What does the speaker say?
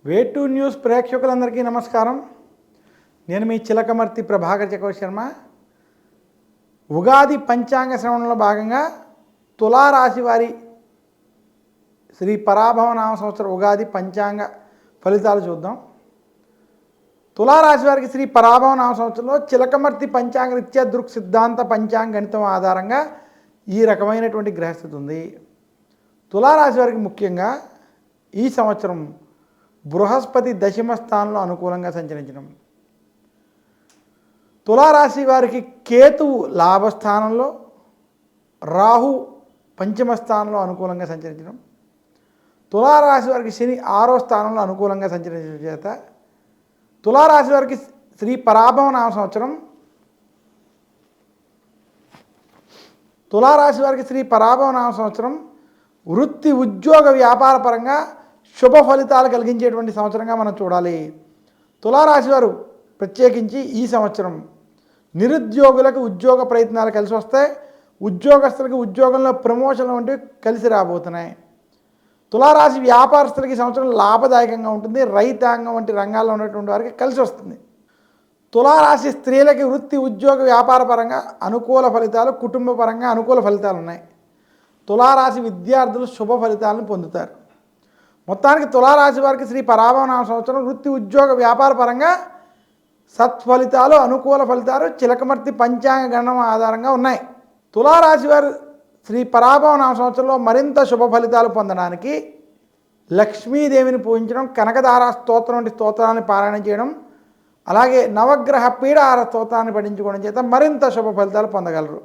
వే2 news ప్రేక్షకులందరికీ నమస్కారం. నేను మీ చిలకమర్తి ప్రభాకర్ చక్రవర్తి శర్మ. ఉగాది పంచాంగ శ్రవణంలో భాగంగా తులారాశి వారి శ్రీ పరాభవ నామ సంవత్సర ఉగాది పంచాంగ ఫలితాలు చూద్దాం. తులారాశి వారికి శ్రీ పరాభవ నామ సంవత్సరంలో చిలకమర్తి పంచాంగ రీత్యా దృక్ సిద్ధాంత పంచాంగ గణితం ఆధారంగా ఈ రకమైనటువంటి గ్రహస్థితి ఉంది. తులారాశి వారికి ముఖ్యంగా ఈ సంవత్సరం బృహస్పతి దశమ స్థానంలో అనుకూలంగా సంచరించడం, తులారాశి వారికి కేతువు లాభస్థానంలో, రాహు పంచమ స్థానంలో అనుకూలంగా సంచరించడం, తులారాశి వారికి శని 6వ స్థానంలో అనుకూలంగా సంచరించడం చేత తులారాశి వారికి శ్రీ పరాభవ నామ సంవత్సరం తులారాశి వారికి శ్రీ పరాభవ నామ సంవత్సరం వృత్తి ఉద్యోగ వ్యాపార పరంగా శుభ ఫలితాలు కలిగించేటువంటి సంవత్సరంగా మనం చూడాలి. తులారాశి వారు ప్రత్యేకించి ఈ సంవత్సరం నిరుద్యోగులకు ఉద్యోగ ప్రయత్నాలు కలిసి వస్తాయి. ఉద్యోగస్తులకు ఉద్యోగంలో ప్రమోషన్లు వంటివి కలిసి రాబోతున్నాయి. తులారాశి వ్యాపారస్తులకి సంవత్సరం లాభదాయకంగా ఉంటుంది. రైతాంగం వంటి రంగాల్లో ఉన్నటువంటి వారికి కలిసి వస్తుంది. తులారాశి స్త్రీలకి వృత్తి ఉద్యోగ వ్యాపార పరంగా అనుకూల ఫలితాలు, కుటుంబ పరంగా అనుకూల ఫలితాలు ఉన్నాయి. తులారాశి విద్యార్థులు శుభ ఫలితాలను పొందుతారు. మొత్తానికి తులారాశి వారికి శ్రీ పరాభవ నామ సంవత్సరం వృత్తి ఉద్యోగ వ్యాపార పరంగా సత్ఫలితాలు, అనుకూల ఫలితాలు చిలకమర్తి పంచాంగ గణనం ఆధారంగా ఉన్నాయి. తులారాశి వారు శ్రీ పరాభవ నామ సంవత్సరంలో మరింత శుభ ఫలితాలు పొందడానికి లక్ష్మీదేవిని పూజించడం, కనకధార స్తోత్రం వంటి స్తోత్రాన్ని పారాయణ చేయడం, అలాగే నవగ్రహ పీఠాహార స్తోత్రాన్ని పఠించుకోవడం చేత మరింత శుభ ఫలితాలు పొందగలరు.